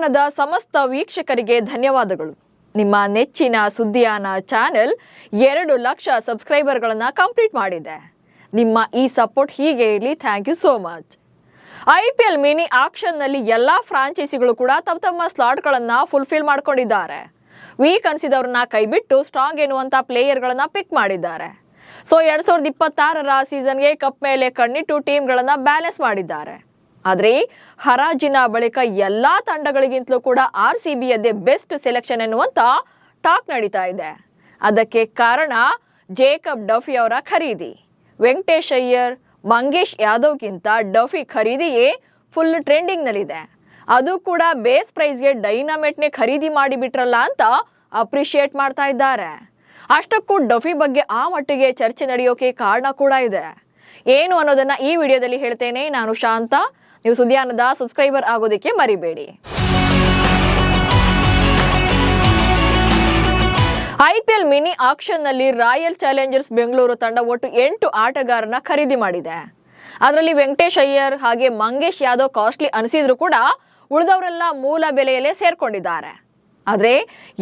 ಸುದ್ದಿಯಾನದ ಸಮಸ್ತ ವೀಕ್ಷಕರಿಗೆ ಧನ್ಯವಾದಗಳು. ನಿಮ್ಮ ನೆಚ್ಚಿನ ಸುದ್ದಿಯಾನ ಚಾನೆಲ್ 2 ಲಕ್ಷ ಸಬ್ಸ್ಕ್ರೈಬರ್ಗಳನ್ನು ಕಂಪ್ಲೀಟ್ ಮಾಡಿದೆ. ನಿಮ್ಮ ಈ ಸಪೋರ್ಟ್ ಹೀಗೆ ಇರಲಿ. Thank you so much. IPL mini ಆಕ್ಷನ್ನಲ್ಲಿ ಎಲ್ಲ ಫ್ರಾಂಚೈಸಿಗಳು ಕೂಡ ತಮ್ಮ ಸ್ಲಾಟ್ಗಳನ್ನು ಫುಲ್ಫಿಲ್ ಮಾಡ್ಕೊಂಡಿದ್ದಾರೆ. ವೀಕ್ ಅನಿಸಿದವ್ರನ್ನ ಕೈಬಿಟ್ಟು ಸ್ಟ್ರಾಂಗ್ ಎನ್ನುವಂಥ ಪ್ಲೇಯರ್ಗಳನ್ನು ಪಿಕ್ ಮಾಡಿದ್ದಾರೆ. ಸೊ 2026ರ ಸೀಸನ್ಗೆ ಕಪ್ ಮೇಲೆ ಕಣ್ಣಿಟ್ಟು ಟೀಮ್ಗಳನ್ನು ಬ್ಯಾಲೆನ್ಸ್ ಮಾಡಿದ್ದಾರೆ. ಆದರೆ ಹರಾಜಿನ ಬಳಿಕ ಎಲ್ಲ ತಂಡಗಳಿಗಿಂತಲೂ ಕೂಡ RCBಯದ್ದೇ ಬೆಸ್ಟ್ ಸೆಲೆಕ್ಷನ್ ಎನ್ನುವಂಥ ಟಾಕ್ ನಡೀತಾ ಇದೆ. ಅದಕ್ಕೆ ಕಾರಣ ಜೇಕಬ್ ಡಫಿ ಅವರ ಖರೀದಿ. ವೆಂಕಟೇಶ್ ಅಯ್ಯರ್, ಮಂಗೇಶ್ ಯಾದವ್ಗಿಂತ ಡಫಿ ಖರೀದಿಯೇ ಫುಲ್ ಟ್ರೆಂಡಿಂಗ್ನಲ್ಲಿದೆ. ಅದು ಕೂಡ ಬೇಸ್ ಪ್ರೈಸ್ಗೆ ಡೈನಾಮೆಟ್ನೇ ಖರೀದಿ ಮಾಡಿಬಿಟ್ರಲ್ಲ ಅಂತ ಅಪ್ರಿಷಿಯೇಟ್ ಮಾಡ್ತಾ ಇದ್ದಾರೆ. ಅಷ್ಟಕ್ಕೂ ಡಫಿ ಬಗ್ಗೆ ಆ ಮಟ್ಟಿಗೆ ಚರ್ಚೆ ನಡೆಯೋಕೆ ಕಾರಣ ಕೂಡ ಇದೆ. ಏನು ಅನ್ನೋದನ್ನ ಈ ವಿಡಿಯೋದಲ್ಲಿ ಹೇಳ್ತೇನೆ. ನಾನು ಶಾಂತ. ನೀವು ಸುದ್ದಿಯಾನದ ಸಬ್ಸ್ಕ್ರೈಬರ್ ಆಗೋದಕ್ಕೆ ಮರಿಬೇಡಿ. IPL ಮಿನಿ ಆಕ್ಷನ್ನಲ್ಲಿ ರಾಯಲ್ ಚಾಲೆಂಜರ್ಸ್ ಬೆಂಗಳೂರು ತಂಡ ಒಟ್ಟು 8 ಆಟಗಾರನ ಖರೀದಿ ಮಾಡಿದೆ. ಅದರಲ್ಲಿ ವೆಂಕಟೇಶ್ ಅಯ್ಯರ್ ಹಾಗೆ ಮಂಗೇಶ್ ಯಾದವ್ ಕಾಸ್ಟ್ಲಿ ಅನಿಸಿದ್ರು ಕೂಡ ಉಳಿದವರೆಲ್ಲ ಮೂಲ ಬೆಲೆಯಲ್ಲೇ ಸೇರ್ಕೊಂಡಿದ್ದಾರೆ. ಆದರೆ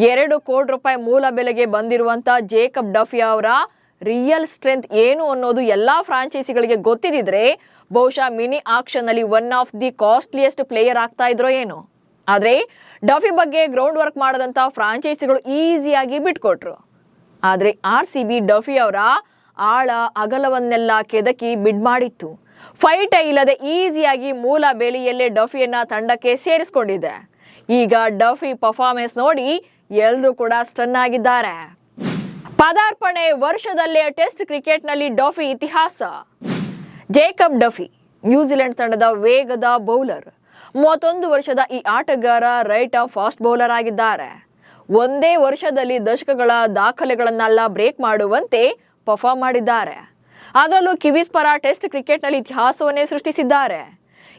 2 ಕೋಟಿ ರೂಪಾಯಿ ಮೂಲ ಬೆಲೆಗೆ ಬಂದಿರುವಂತ ಜೇಕಬ್ ಡಫಿ ಅವರ ರಿಯಲ್ ಸ್ಟ್ರೆಂತ್ ಏನು ಅನ್ನೋದು ಎಲ್ಲಾ ಫ್ರಾಂಚೈಸಿಗಳಿಗೆ ಗೊತ್ತಿದ್ರೆ ಬಹುಶಃ ಮಿನಿ ಆಕ್ಷನ್ ನಲ್ಲಿ one of the costliest player ಆಗ್ತಾ ಇದ್ರೋ ಏನೋ. ಆದ್ರೆ ಡಫಿ ಬಗ್ಗೆ ಗ್ರೌಂಡ್ ವರ್ಕ್ ಮಾಡದಂತ ಫ್ರಾಂಚೈಸಿಗಳು ಈಸಿಯಾಗಿ ಬಿಟ್ಕೊಟ್ರು. ಆದ್ರೆ RCB ಡಫಿ ಅವರ ಆಳ ಅಗಲವನ್ನೆಲ್ಲ ಕೆದಕಿ ಬಿಡ್ ಮಾಡಿತ್ತು. ಫೈಟ್ ಇಲ್ಲದೆ ಈಸಿಯಾಗಿ ಮೂಲ ಬೆಲೆಯಲ್ಲೇ ಡಫಿಯನ್ನ ತಂಡಕ್ಕೆ ಸೇರಿಸಿಕೊಂಡಿದೆ. ಈಗ ಡಫಿ ಪರ್ಫಾರ್ಮೆನ್ಸ್ ನೋಡಿ ಎಲ್ಲರೂ ಕೂಡ ಸ್ಟನ್ ಆಗಿದ್ದಾರೆ. ಪದಾರ್ಪಣೆ ವರ್ಷದಲ್ಲೇ ಟೆಸ್ಟ್ ಕ್ರಿಕೆಟ್ನಲ್ಲಿ ಡಫಿ ಇತಿಹಾಸ. ಜೇಕಬ್ ಡಫಿ ನ್ಯೂಜಿಲೆಂಡ್ ತಂಡದ ವೇಗದ ಬೌಲರ್. 31 ವರ್ಷದ ಈ ಆಟಗಾರ ರೈಟ್ ಆಫ್ ಫಾಸ್ಟ್ ಬೌಲರ್ ಆಗಿದ್ದಾರೆ. ಒಂದೇ ವರ್ಷದಲ್ಲಿ ದಶಕಗಳ ದಾಖಲೆಗಳನ್ನೆಲ್ಲ ಬ್ರೇಕ್ ಮಾಡುವಂತೆ ಪರ್ಫಾರ್ಮ್ ಮಾಡಿದ್ದಾರೆ. ಅದರಲ್ಲೂ ಕಿವೀಸ್ ಪರ ಟೆಸ್ಟ್ ಕ್ರಿಕೆಟ್ನಲ್ಲಿ ಇತಿಹಾಸವನ್ನೇ ಸೃಷ್ಟಿಸಿದ್ದಾರೆ.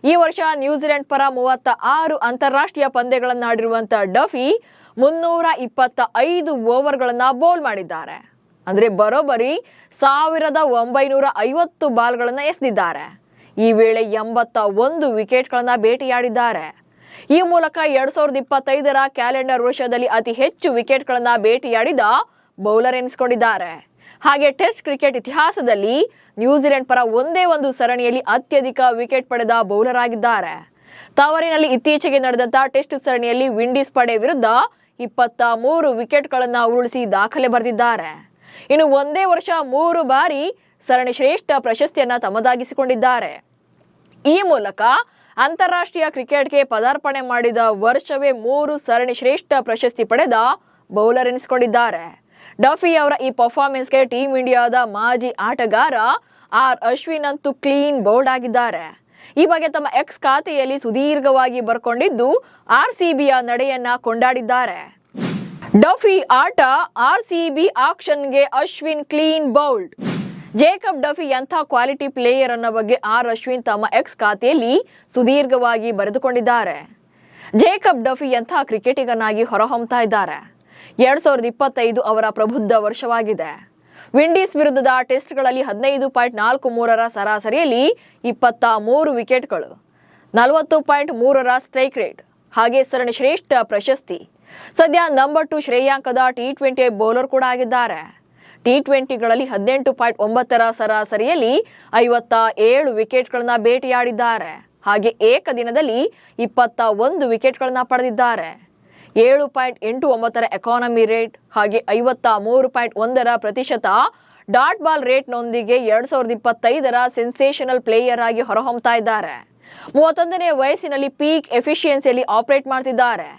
ಈ ವರ್ಷ ನ್ಯೂಜಿಲೆಂಡ್ ಪರ 36 ಅಂತಾರಾಷ್ಟ್ರೀಯ ಪಂದ್ಯಗಳನ್ನಾಡಿರುವಂತ ಡಫಿ 325 ಓವರ್ಗಳನ್ನ ಬೌಲ್ ಮಾಡಿದ್ದಾರೆ. ಅಂದ್ರೆ ಬರೋಬ್ಬರಿ 1950 ಬಾಲ್ಗಳನ್ನ ಎಸೆದಿದ್ದಾರೆ. ಈ ವೇಳೆ 81 ವಿಕೆಟ್ಗಳನ್ನ ಬೇಟೆಯಾಡಿದ್ದಾರೆ. ಈ ಮೂಲಕ 2025ರ ಕ್ಯಾಲೆಂಡರ್ ವರ್ಷದಲ್ಲಿ ಅತಿ ಹೆಚ್ಚು ವಿಕೆಟ್ಗಳನ್ನ ಬೇಟೆಯಾಡಿದ ಬೌಲರ್ ಎನಿಸಿಕೊಂಡಿದ್ದಾರೆ. ಹಾಗೆ ಟೆಸ್ಟ್ ಕ್ರಿಕೆಟ್ ಇತಿಹಾಸದಲ್ಲಿ ನ್ಯೂಜಿಲೆಂಡ್ ಪರ ಒಂದೇ ಒಂದು ಸರಣಿಯಲ್ಲಿ ಅತ್ಯಧಿಕ ವಿಕೆಟ್ ಪಡೆದ ಬೌಲರ್ ಆಗಿದ್ದಾರೆ. ತವರಿನಲ್ಲಿ ಇತ್ತೀಚೆಗೆ ನಡೆದಂತ ಟೆಸ್ಟ್ ಸರಣಿಯಲ್ಲಿ ವಿಂಡೀಸ್ ಪಡೆ ವಿರುದ್ಧ 23 ವಿಕೆಟ್ಗಳನ್ನ ಉರುಳಿಸಿ ದಾಖಲೆ ಬರೆದಿದ್ದಾರೆ. ಇನ್ನು ಒಂದೇ ವರ್ಷ 3 ಬಾರಿ ಸರಣಿ ಶ್ರೇಷ್ಠ ಪ್ರಶಸ್ತಿಯನ್ನ ತಮ್ಮದಾಗಿಸಿಕೊಂಡಿದ್ದಾರೆ. ಈ ಮೂಲಕ ಅಂತಾರಾಷ್ಟ್ರೀಯ ಕ್ರಿಕೆಟ್ಗೆ ಪದಾರ್ಪಣೆ ಮಾಡಿದ ವರ್ಷವೇ 3 ಸರಣಿ ಶ್ರೇಷ್ಠ ಪ್ರಶಸ್ತಿ ಪಡೆದ ಬೌಲರ್ ಎನಿಸಿಕೊಂಡಿದ್ದಾರೆ. ಡಫಿ ಅವರ ಈ ಪರ್ಫಾರ್ಮೆನ್ಸ್ಗೆ ಟೀಮ್ ಇಂಡಿಯಾದ ಮಾಜಿ ಆಟಗಾರ ಅಶ್ವಿನ್ ಅಂತೂ ಕ್ಲೀನ್ ಬೌಲ್ಡ್ ಆಗಿದ್ದಾರೆ. ಈ ಬಗ್ಗೆ ತಮ್ಮ ಎಕ್ಸ್ ಖಾತೆಯಲ್ಲಿ ಸುದೀರ್ಘವಾಗಿ ಬರ್ಕೊಂಡಿದ್ದು RCBಯ ನಡೆಯನ್ನ ಕೊಂಡಾಡಿದ್ದಾರೆ. ಡಫಿ ಆಟ, RCB ಆಕ್ಷನ್ಗೆ Ashwin clean bowled. Jacob Duffy ಎಂಥ ಕ್ವಾಲಿಟಿ ಪ್ಲೇಯರ್ ಅನ್ನೋ ಬಗ್ಗೆ ಅಶ್ವಿನ್ ತಮ್ಮ ಎಕ್ಸ್ ಖಾತೆಯಲ್ಲಿ ಸುದೀರ್ಘವಾಗಿ ಬರೆದುಕೊಂಡಿದ್ದಾರೆ. ಜೇಕಬ್ ಡಫಿ ಎಂಥ ಕ್ರಿಕೆಟಿಗನಾಗಿ ಹೊರಹೊಮ್ಮತಾ ಇದ್ದಾರೆ. 2025 ಅವರ ಪ್ರಬುದ್ಧ ವರ್ಷವಾಗಿದೆ. ವಿಂಡೀಸ್ ವಿರುದ್ಧದ ಟೆಸ್ಟ್ಗಳಲ್ಲಿ 15.43ರ ಸರಾಸರಿಯಲ್ಲಿ 23 ವಿಕೆಟ್ಗಳು, 40.3ರ ಸ್ಟ್ರೈಕ್ ರೇಟ್ ಹಾಗೆ ಸರಣಿ ಶ್ರೇಷ್ಠ ಪ್ರಶಸ್ತಿ. ಸದ್ಯ ನಂಬರ್ 2 ಶ್ರೇಯಾಂಕದ T20 ಬೌಲರ್ ಕೂಡ ಆಗಿದ್ದಾರೆ. T20ಗಳಲ್ಲಿ 18.9ರ ಸರಾಸರಿಯಲ್ಲಿ 57 ವಿಕೆಟ್ಗಳನ್ನ ಬೇಟೆಯಾಡಿದ್ದಾರೆ. ಹಾಗೆ ಏಕದಿನದಲ್ಲಿ 21 ವಿಕೆಟ್ಗಳನ್ನ ಪಡೆದಿದ್ದಾರೆ. 7.89ರ ಎಕಾನಮಿ ರೇಟ್ ಹಾಗೆ 53.1ರ ಪ್ರತಿಶತ ಡಾಟ್ ಬಾಲ್ ರೇಟ್ನೊಂದಿಗೆ 2025ರ ಸೆನ್ಸೇಷನಲ್ ಪ್ಲೇಯರ್ ಆಗಿ ಹೊರಹೊಮ್ಮತಾ ಇದ್ದಾರೆ. 31ನೇ ವಯಸ್ಸಿನಲ್ಲಿ ಪೀಕ್ ಎಫಿಷಿಯನ್ಸಿಯಲ್ಲಿ ಆಪರೇಟ್ ಮಾಡ್ತಿದ್ದಾರೆ.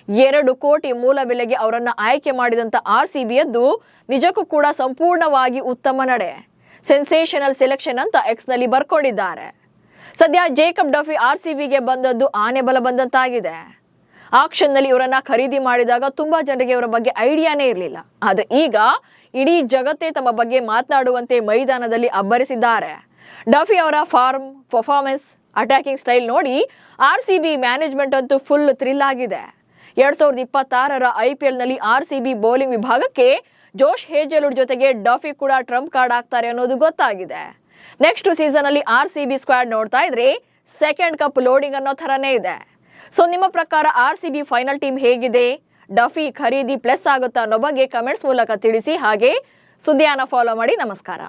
2 ಕೋಟಿ ಮೂಲ ಬೆಲೆಗೆ ಅವರನ್ನು ಆಯ್ಕೆ ಮಾಡಿದಂತ RCBಯದ್ದು ನಿಜಕ್ಕೂ ಕೂಡ ಸಂಪೂರ್ಣವಾಗಿ ಉತ್ತಮ ನಡೆ. ಸೆನ್ಸೇಷನಲ್ ಸೆಲೆಕ್ಷನ್ ಅಂತ ಎಕ್ಸ್ನಲ್ಲಿ ಬರ್ಕೊಂಡಿದ್ದಾರೆ. ಸದ್ಯ ಜೇಕಬ್ ಡಫಿ RCBಗೆ ಬಂದದ್ದು ಆನೆ ಬಲ ಬಂದಂತಾಗಿದೆ. ಆಕ್ಷನ್ನಲ್ಲಿ ಇವರನ್ನ ಖರೀದಿ ಮಾಡಿದಾಗ ತುಂಬಾ ಜನರಿಗೆ ಇವರ ಬಗ್ಗೆ ಐಡಿಯಾನೇ ಇರಲಿಲ್ಲ. ಆದ್ರೆ ಈಗ ಇಡೀ ಜಗತ್ತೇ ತಮ್ಮ ಬಗ್ಗೆ ಮಾತನಾಡುವಂತೆ ಮೈದಾನದಲ್ಲಿ ಅಬ್ಬರಿಸಿದ್ದಾರೆ. ಡಫಿ ಅವರ ಫಾರ್ಮ್, ಪರ್ಫಾರ್ಮೆನ್ಸ್, ಅಟ್ಯಾಕಿಂಗ್ ಸ್ಟೈಲ್ ನೋಡಿ RCB ಮ್ಯಾನೇಜ್ಮೆಂಟ್ ಅಂತೂ ಫುಲ್ ಥ್ರಿಲ್ ಆಗಿದೆ. 2026ರ IPLನಲ್ಲಿ RCB ಬೌಲಿಂಗ್ ವಿಭಾಗಕ್ಕೆ ಜೋಶ್ ಹೇಜಲ್ವುಡ್ ಜೊತೆಗೆ ಡಫಿ ಕೂಡ ಟ್ರಂಪ್ ಕಾರ್ಡ್ ಆಗ್ತಾರೆ ಅನ್ನೋದು ಗೊತ್ತಾಗಿದೆ. ನೆಕ್ಸ್ಟ್ ಸೀಸನ್ ಅಲ್ಲಿ RCB ಸ್ಕ್ವಾಡ್ ನೋಡ್ತಾ ಇದ್ರೆ ಸೆಕೆಂಡ್ ಕಪ್ ಲೋಡಿಂಗ್ ಅನ್ನೋ ಥರನೇ ಇದೆ. ಸೊ ನಿಮ್ಮ ಪ್ರಕಾರ RCB ಫೈನಲ್ ಟೀಮ್ ಹೇಗಿದೆ? ಡಫಿ ಖರೀದಿ ಪ್ಲಸ್ ಆಗುತ್ತಾ ಅನ್ನೋ ಬಗ್ಗೆ ಕಮೆಂಟ್ಸ್ ಮೂಲಕ ತಿಳಿಸಿ. ಹಾಗೆ ಸುದ್ದಿಯನ್ನು ಫಾಲೋ ಮಾಡಿ. ನಮಸ್ಕಾರ.